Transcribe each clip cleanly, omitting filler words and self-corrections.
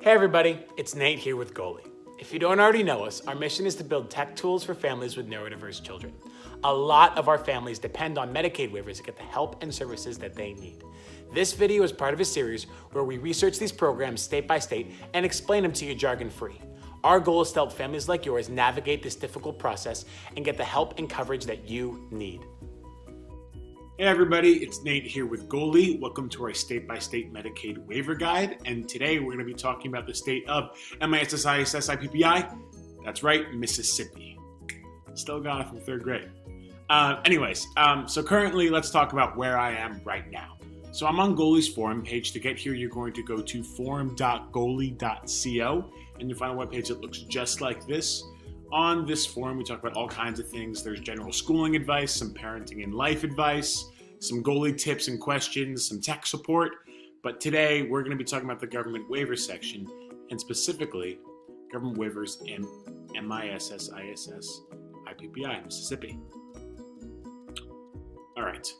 Hey everybody, it's Nate here with Goalie. If you don't already know us, our mission is to build tech tools for families with neurodiverse children. A lot of our families depend on Medicaid waivers to get the help and services that they need. This video is part of a series where we research these programs state by state and explain them to you jargon-free. Our goal is to help families like yours navigate this difficult process and get the help and coverage that you need. Hey everybody, it's Nate here with Goalie. Welcome to our state-by-state Medicaid waiver guide. And today we're going to be talking about the state of MISSISSIPPI. That's right, Mississippi. Still got it from third grade. So currently let's talk about where I am right now. So I'm on Goalie's forum page. To get here, you're going to go to forum.goalie.co and you'll find a webpage that looks just like this. On this forum, we talk about all kinds of things. There's general schooling advice, some parenting and life advice, some Goalie tips and questions, some tech support. But today, we're going to be talking about the government waiver section, and specifically, government waivers in MISSISSIPPI, Mississippi. All right.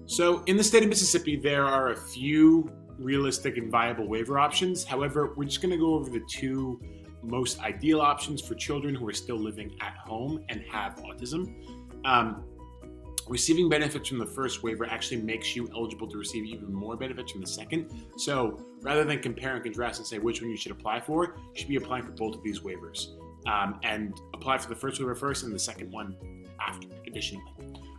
So in the state of Mississippi, there are a few realistic and viable waiver options. However, we're just going to go over the two most ideal options for children who are still living at home and have autism. Receiving benefits from the first waiver actually makes you eligible to receive even more benefits from the second. So rather than compare and contrast and say which one you should apply for, you should be applying for both of these waivers. And apply for the first waiver first and the second one after, additionally.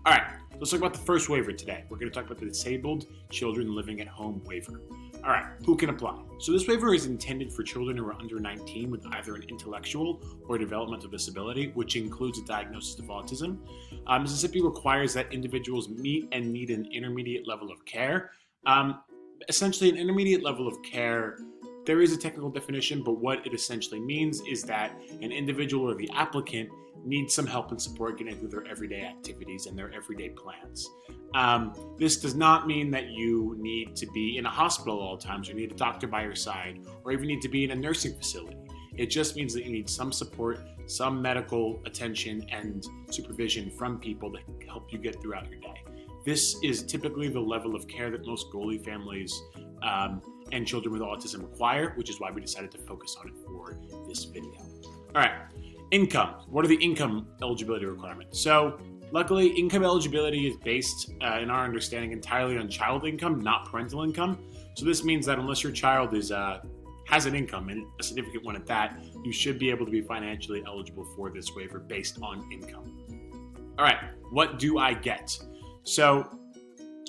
All right, let's talk about the first waiver today. We're going to talk about the disabled children living at home waiver. All right, who can apply? So this waiver is intended for children who are under 19 with either an intellectual or developmental disability, which includes a diagnosis of autism. Mississippi requires that individuals meet and need an intermediate level of care. Essentially, an intermediate level of care, there is a technical definition, but what it essentially means is that an individual or the applicant needs some help and support getting through their everyday activities and their everyday plans. This does not mean that you need to be in a hospital all the time, so you need a doctor by your side, or even need to be in a nursing facility. It just means that you need some support, some medical attention and supervision from people that can help you get throughout your day. This is typically the level of care that most Goalie families and children with autism require, which is why we decided to focus on it for this video. All right. Income. What are the income eligibility requirements? So luckily, income eligibility is based, in our understanding, entirely on child income, not parental income. So this means that unless your child has an income, and a significant one at that, you should be able to be financially eligible for this waiver based on income. All right, what do I get? So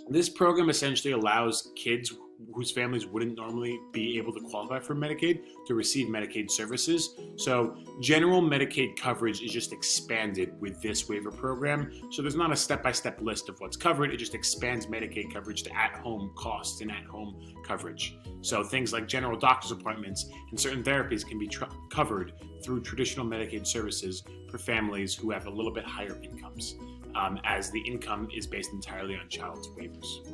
this program essentially allows kids whose families wouldn't normally be able to qualify for Medicaid to receive Medicaid services. So general Medicaid coverage is just expanded with this waiver program. So there's not a step-by-step list of what's covered. It just expands Medicaid coverage to at-home costs and at-home coverage. So things like general doctor's appointments and certain therapies can be covered through traditional Medicaid services for families who have a little bit higher incomes, as the income is based entirely on child's waivers.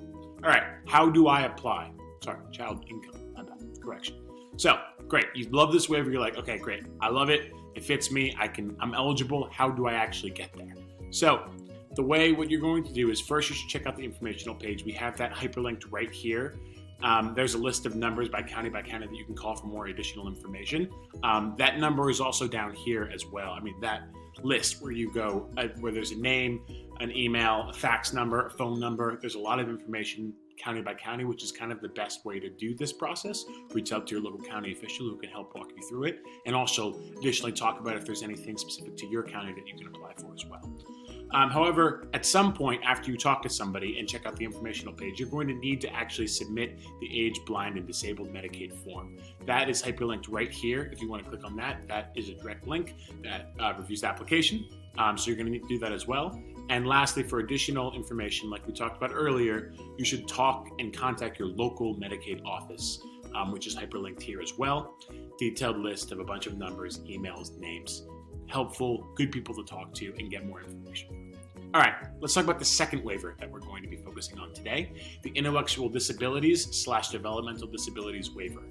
All right, how do I apply? Sorry, child income, not that, correction. So, great, you love this waiver, you're like, okay, great, I love it, it fits me, I'm eligible, how do I actually get there? So, what you're going to do is first you should check out the informational page. We have that hyperlinked right here. There's a list of numbers by county that you can call for more additional information. That number is also down here as well. I mean, that list where you go, where there's a name, an email, a fax number, a phone number. There's a lot of information county by county, which is kind of the best way to do this process. Reach out to your local county official who can help walk you through it, and also additionally talk about if there's anything specific to your county that you can apply for as well. However, at some point after you talk to somebody and check out the informational page, you're going to need to actually submit the age, blind, and disabled Medicaid form. That is hyperlinked right here. If you want to click on that, that is a direct link that reviews the application. So you're going to need to do that as well. And lastly, for additional information, like we talked about earlier, you should talk and contact your local Medicaid office, which is hyperlinked here as well. Detailed list of a bunch of numbers, emails, names. Helpful, good people to talk to and get more information. All right, let's talk about the second waiver that we're going to be focusing on today, the intellectual disabilities/developmental disabilities waiver.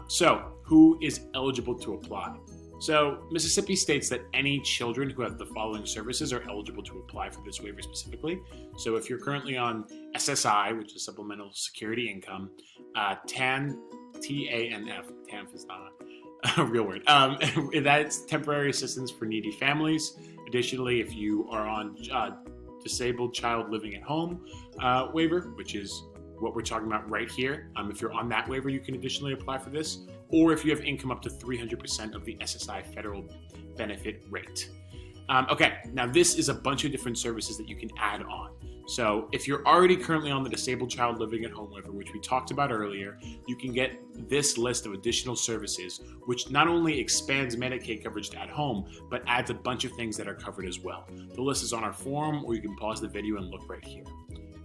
So who is eligible to apply? So Mississippi states that any children who have the following services are eligible to apply for this waiver specifically. So if you're currently on SSI, which is Supplemental Security Income, TAN TANF. TANF is not a real word. That's temporary assistance for needy families. Additionally, if you are on disabled child living at home waiver, which is what we're talking about right here, if you're on that waiver, you can additionally apply for this. Or if you have income up to 300% of the SSI federal benefit rate. Okay, now this is a bunch of different services that you can add on. So if you're already currently on the disabled child living at home waiver, which we talked about earlier, you can get this list of additional services, which not only expands Medicaid coverage to at home, but adds a bunch of things that are covered as well. The list is on our forum, or you can pause the video and look right here.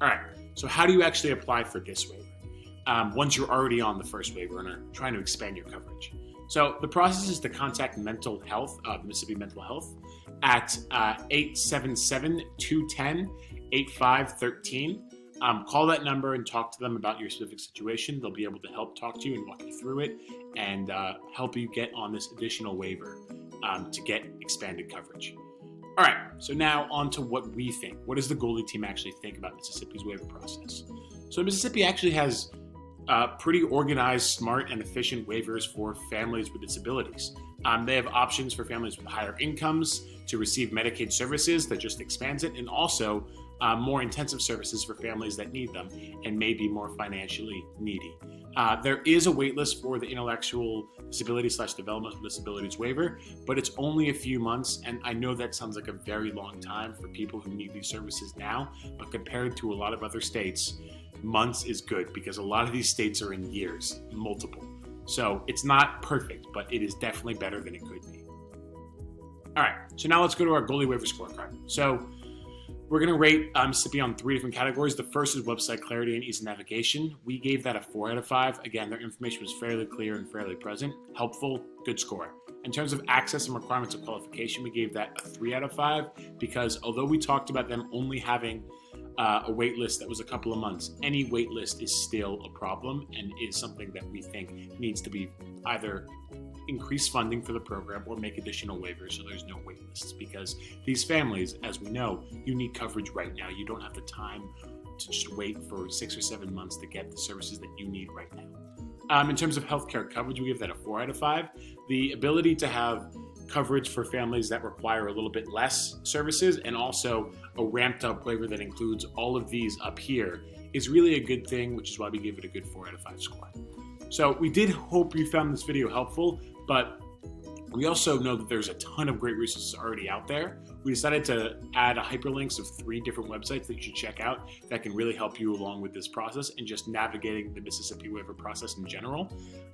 All right, so how do you actually apply for this waiver? Once you're already on the first waiver and are trying to expand your coverage. So the process is to contact mental health, Mississippi Mental Health, at 877-210-8513. Call that number and talk to them about your specific situation. They'll be able to help talk to you and walk you through it and help you get on this additional waiver to get expanded coverage. All right, so now on to what we think. What does the Goldie team actually think about Mississippi's waiver process? So Mississippi actually has pretty organized, smart, and efficient waivers for families with disabilities. They have options for families with higher incomes to receive Medicaid services that just expands it, and also more intensive services for families that need them and may be more financially needy. There is a waitlist for the intellectual disability/developmental disabilities waiver, but it's only a few months, and I know that sounds like a very long time for people who need these services now, but compared to a lot of other states, months is good because a lot of these states are in years, multiple. So it's not perfect, but it is definitely better than it could be. All right, so now let's go to our Goldie waiver scorecard. So we're going to rate Mississippi on 3 different categories. The first is website clarity and ease of navigation. We gave that a 4 out of 5. Again, their information was fairly clear and fairly present. Helpful, good score. In terms of access and requirements of qualification, we gave that a 3 out of 5 because although we talked about them only having a wait list that was a couple of months, any wait list is still a problem and is something that we think needs to be either increase funding for the program or make additional waivers so there's no wait lists, because these families, as we know, you need coverage right now. You don't have the time to just wait for 6 or 7 months to get the services that you need right now. In terms of healthcare coverage, we give that a 4 out of 5. The ability to have coverage for families that require a little bit less services and also a ramped up waiver that includes all of these up here is really a good thing, which is why we gave it a good 4 out of 5 score. So we did hope you found this video helpful, but we also know that there's a ton of great resources already out there. We decided to add a hyperlinks of 3 different websites that you should check out that can really help you along with this process and just navigating the Mississippi waiver process in general.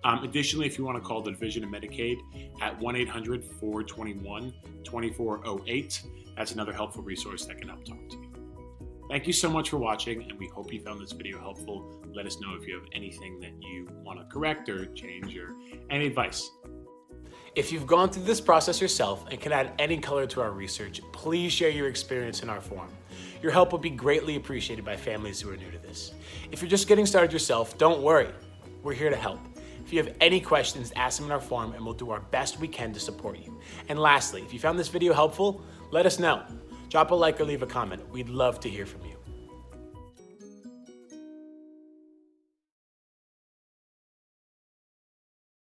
Additionally, if you want to call the Division of Medicaid at 1-800-421-2408, that's another helpful resource that can help talk to you. Thank you so much for watching, and we hope you found this video helpful. Let us know if you have anything that you want to correct or change or any advice. If you've gone through this process yourself and can add any color to our research, please share your experience in our forum. Your help will be greatly appreciated by families who are new to this. If you're just getting started yourself, don't worry. We're here to help. If you have any questions, ask them in our forum and we'll do our best we can to support you. And lastly, if you found this video helpful, let us know. Drop a like or leave a comment. We'd love to hear from you.